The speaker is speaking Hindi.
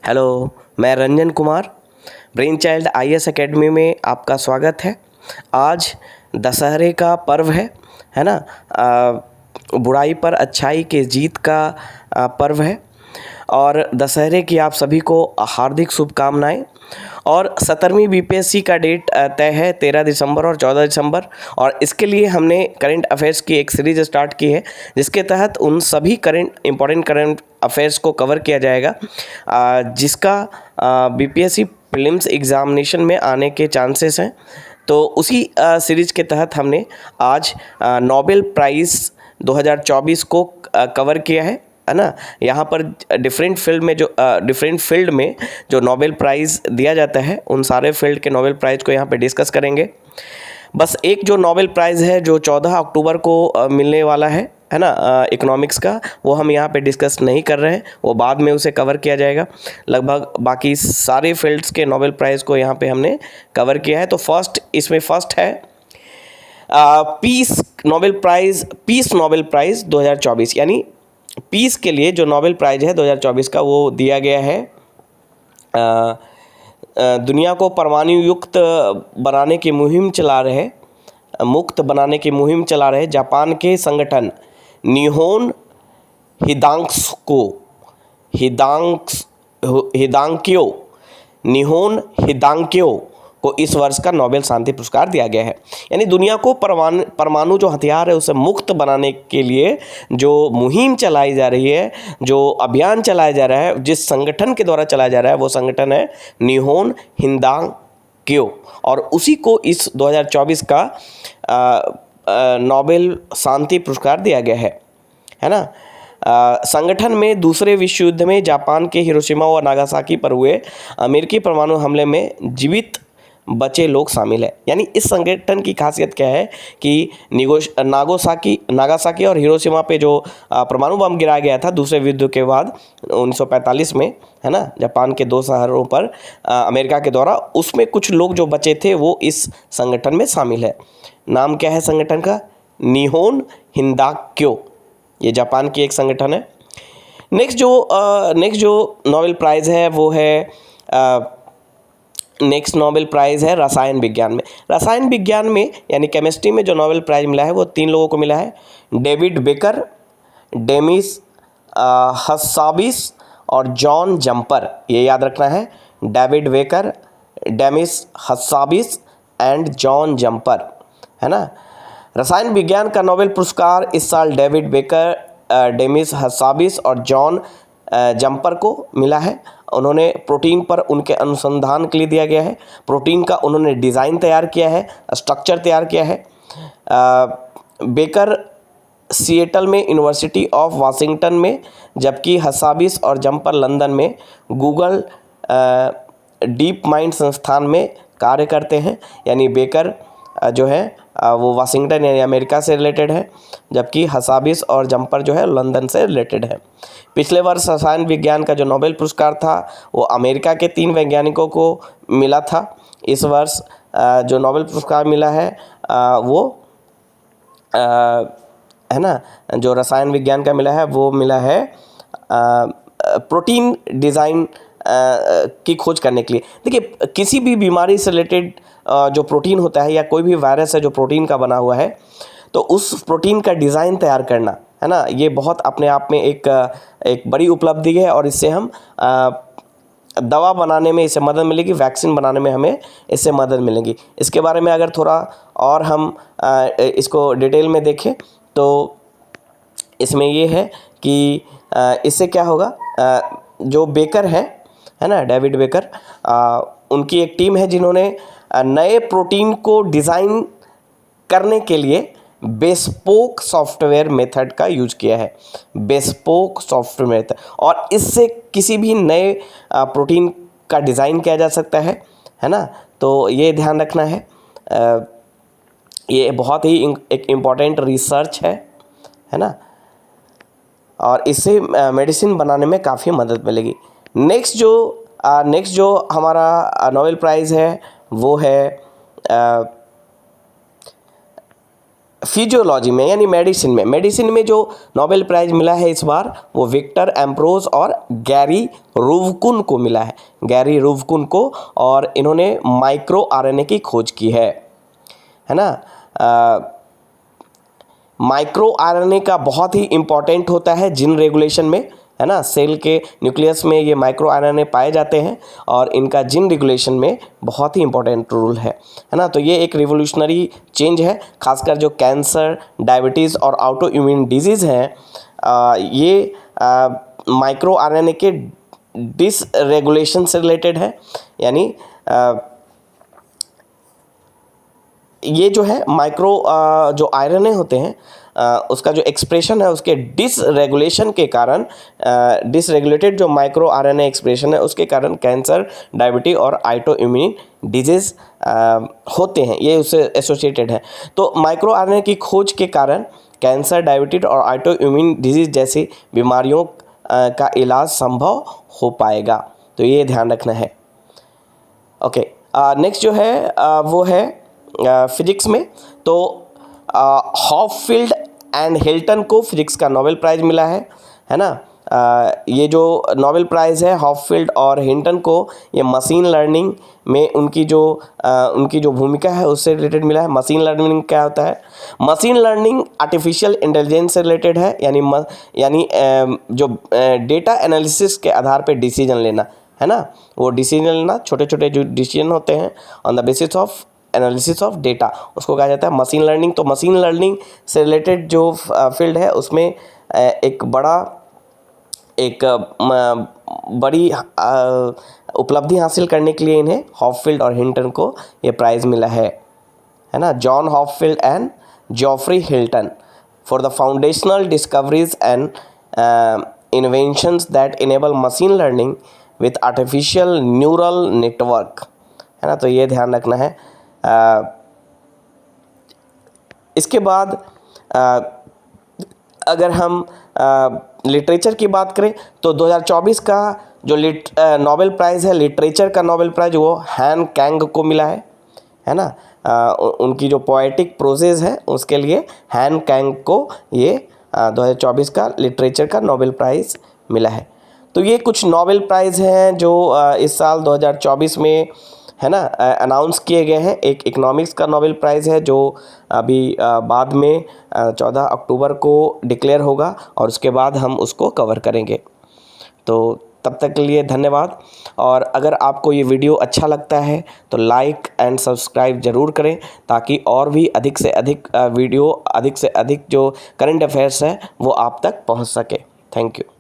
हेलो, मैं Ranjan Kumar brain child IAS academy में आपका स्वागत है। आज दशहरे का पर्व है ना। बुराई पर अच्छाई के जीत का पर्व है और दशहरे की आप सभी को हार्दिक शुभकामनाएं। और 17वीं बीपीएससी का डेट तय है 13 दिसंबर और 14 दिसंबर, और इसके लिए हमने करंट अफेयर्स की एक सीरीज़ स्टार्ट की है जिसके तहत उन सभी इम्पोर्टेंट करंट अफेयर्स को कवर किया जाएगा जिसका बीपीएससी प्रीलिम्स एग्ज़ामिनेशन में आने के चांसेस हैं। तो उसी सीरीज़ के तहत हमने आज नोबेल प्राइज़ 2024 को कवर किया है ना। यहाँ पर डिफरेंट फील्ड में जो नोबेल प्राइज़ दिया जाता है उन सारे फील्ड के नोबेल प्राइज़ को यहाँ पे डिस्कस करेंगे। बस एक जो नोबेल प्राइज़ है जो 14 अक्टूबर को मिलने वाला है ना, इकोनॉमिक्स का, वो हम यहाँ पे डिस्कस नहीं कर रहे हैं, वो बाद में उसे कवर किया जाएगा। लगभग बाकी सारे फील्ड्स के नोबेल प्राइज़ को यहाँ पे हमने कवर किया है। तो इसमें फर्स्ट है पीस नोबेल प्राइज़ 2024, यानी पीस के लिए जो नोबेल प्राइज़ है 2024 का वो दिया गया है दुनिया को परमाणु मुक्त बनाने की मुहिम चला रहे जापान के संगठन निहोन हिदांक्यो को इस वर्ष का नोबेल शांति पुरस्कार दिया गया है। यानी दुनिया को परमाणु जो हथियार है उसे मुक्त बनाने के लिए जो मुहिम चलाई जा रही है, जो अभियान चलाया जा रहा है, जिस संगठन के द्वारा चलाया जा रहा है वो संगठन है निहोन हिदांक्यो, और उसी को इस 2024 का नोबेल शांति पुरस्कार दिया गया है ना। संगठन में दूसरे विश्व युद्ध में जापान के हिरोशिमा और नागासाकी पर हुए अमेरिकी परमाणु हमले में जीवित बचे लोग शामिल है। यानी इस संगठन की खासियत क्या है कि नागासाकी और हिरोशिमा पे जो परमाणु बम गिराया गया था दूसरे विश्व युद्ध के बाद 1945 में, है ना, जापान के 2 शहरों पर अमेरिका के द्वारा, उसमें कुछ लोग जो बचे थे वो इस संगठन में शामिल है। नाम क्या है संगठन का? निहोन हिदांक्यो। ये जापान की एक संगठन है। नेक्स्ट जो नोबेल प्राइज़ है वो है नेक्स्ट नोबेल प्राइज़ है रसायन विज्ञान में यानी केमिस्ट्री में जो नोबेल प्राइज़ मिला है वो 3 लोगों को मिला है। डेविड बेकर, डेमिस हस्साबिस और जॉन जंपर। ये याद रखना है, David Baker, Demis Hassabis and John Jumper, है ना। रसायन विज्ञान का नोबेल पुरस्कार इस साल डेविड बेकर, डेमिस हस्साबिस और जॉन जंपर को मिला है। उन्होंने प्रोटीन पर उनके अनुसंधान के लिए दिया गया है। प्रोटीन का उन्होंने डिज़ाइन तैयार किया है, स्ट्रक्चर तैयार किया है। बेकर सिएटल में यूनिवर्सिटी ऑफ वाशिंगटन में, जबकि हस्साबिस और जंपर लंदन में गूगल डीप माइंड संस्थान में कार्य करते हैं। यानी बेकर जो है वो वाशिंगटन यानी अमेरिका से रिलेटेड है, जबकि हस्साबिस और जंपर जो है लंदन से रिलेटेड है। पिछले वर्ष रसायन विज्ञान का जो नोबेल पुरस्कार था वो अमेरिका के 3 वैज्ञानिकों को मिला था। इस वर्ष जो नोबेल पुरस्कार मिला है वो है ना, जो रसायन विज्ञान का मिला है वो मिला है प्रोटीन डिज़ाइन की खोज करने के लिए। देखिए, किसी भी बीमारी से रिलेटेड जो प्रोटीन होता है या कोई भी वायरस है जो प्रोटीन का बना हुआ है, तो उस प्रोटीन का डिज़ाइन तैयार करना, है ना, ये बहुत अपने आप में एक बड़ी उपलब्धि है और इससे हम दवा बनाने में इससे मदद मिलेगी, वैक्सीन बनाने में हमें इससे मदद मिलेगी। इसके बारे में अगर थोड़ा और हम इसको डिटेल में देखें तो इसमें ये है कि इससे क्या होगा, जो बेकर है ना, डेविड बेकर, उनकी एक टीम है जिन्होंने नए प्रोटीन को डिज़ाइन करने के लिए बेस्पोक सॉफ्टवेयर मेथड का यूज़ किया है। बेस्पोक सॉफ्टवेयर मेथड, और इससे किसी भी नए प्रोटीन का डिज़ाइन किया जा सकता है ना। तो ये ध्यान रखना है, ये बहुत ही एक इम्पॉर्टेंट रिसर्च है ना, और इससे मेडिसिन बनाने में काफ़ी मदद मिलेगी। नेक्स्ट जो हमारा नोबेल प्राइज़ है वो है फिजियोलॉजी में यानी मेडिसिन में जो नोबेल प्राइज़ मिला है इस बार वो विक्टर एम्प्रोज और गैरी रुवकुन को मिला है, गैरी रुवकुन को, और इन्होंने माइक्रो आरएनए की खोज की है ना। माइक्रो आरएनए का बहुत ही इम्पॉर्टेंट होता है जीन रेगुलेशन में, है ना। सेल के न्यूक्लियस में ये माइक्रो आरएनए पाए जाते हैं और इनका जीन रेगुलेशन में बहुत ही इंपॉर्टेंट रोल है ना। तो ये एक रिवोल्यूशनरी चेंज है, खासकर जो कैंसर, डायबिटीज़ और ऑटो इम्यून डिजीज़ हैं, ये माइक्रो आरएनए के डिसरेगुलेशन से रिलेटेड है। यानी ये जो है माइक्रो जो आरएनए होते हैं उसका जो एक्सप्रेशन है उसके डिसरेगुलेशन के कारण, डिसरेगुलेटेड जो माइक्रो आरएनए एक्सप्रेशन है उसके कारण कैंसर, डायबिटीज और ऑटो इम्यून डिजीज़ होते हैं, ये उससे एसोसिएटेड है। तो माइक्रो आरएनए की खोज के कारण कैंसर, डायबिटीज और ऑटो इम्यून डिजीज़ जैसी बीमारियों का इलाज संभव हो पाएगा, तो ये ध्यान रखना है। ओके, नेक्स्ट जो है वो है फिजिक्स में। तो हॉपफील्ड एंड हिल्टन को फिजिक्स का नोबेल प्राइज़ मिला है ना। ये जो नोबेल प्राइज़ है हॉपफील्ड और हिल्टन को, ये मशीन लर्निंग में उनकी जो भूमिका है उससे रिलेटेड मिला है। मशीन लर्निंग क्या होता है? मशीन लर्निंग आर्टिफिशियल इंटेलिजेंस से रिलेटेड है, यानी जो डेटा एनालिसिस के आधार पे डिसीजन लेना, है ना। वो डिसीजन लेना, छोटे छोटे जो डिसीजन होते हैं on the basis of analysis of data, उसको कहा जाता है मशीन लर्निंग। तो मशीन लर्निंग से रिलेटेड जो फील्ड है उसमें एक बड़ी उपलब्धि हासिल करने के लिए इन्हें हॉपफील्ड और हिल्टन को ये प्राइज़ मिला है ना। John Hopfield and Geoffrey Hilton for the foundational discoveries and inventions that enable machine learning with artificial neural network, है ना। तो ये ध्यान रखना है। इसके बाद अगर हम लिटरेचर की बात करें तो 2024 का जो नोबेल प्राइज़ है, लिटरेचर का नोबेल प्राइज़, वो हैन कैंग को मिला है ना। उनकी जो पोएटिक प्रोजेज है उसके लिए हैन कैंग को ये 2024 का लिटरेचर का नोबेल प्राइज़ मिला है। तो ये कुछ नोबेल प्राइज़ हैं जो इस साल 2024 में, है ना, अनाउंस किए गए हैं। एक इकोनॉमिक्स का नोबेल प्राइज़ है जो अभी बाद में 14 अक्टूबर को डिक्लेयर होगा और उसके बाद हम उसको कवर करेंगे। तो तब तक के लिए धन्यवाद। और अगर आपको ये वीडियो अच्छा लगता है तो लाइक एंड सब्सक्राइब ज़रूर करें, ताकि और भी अधिक से अधिक वीडियो, अधिक से अधिक जो करंट अफेयर्स है वो आप तक पहुंच सके। Thank you.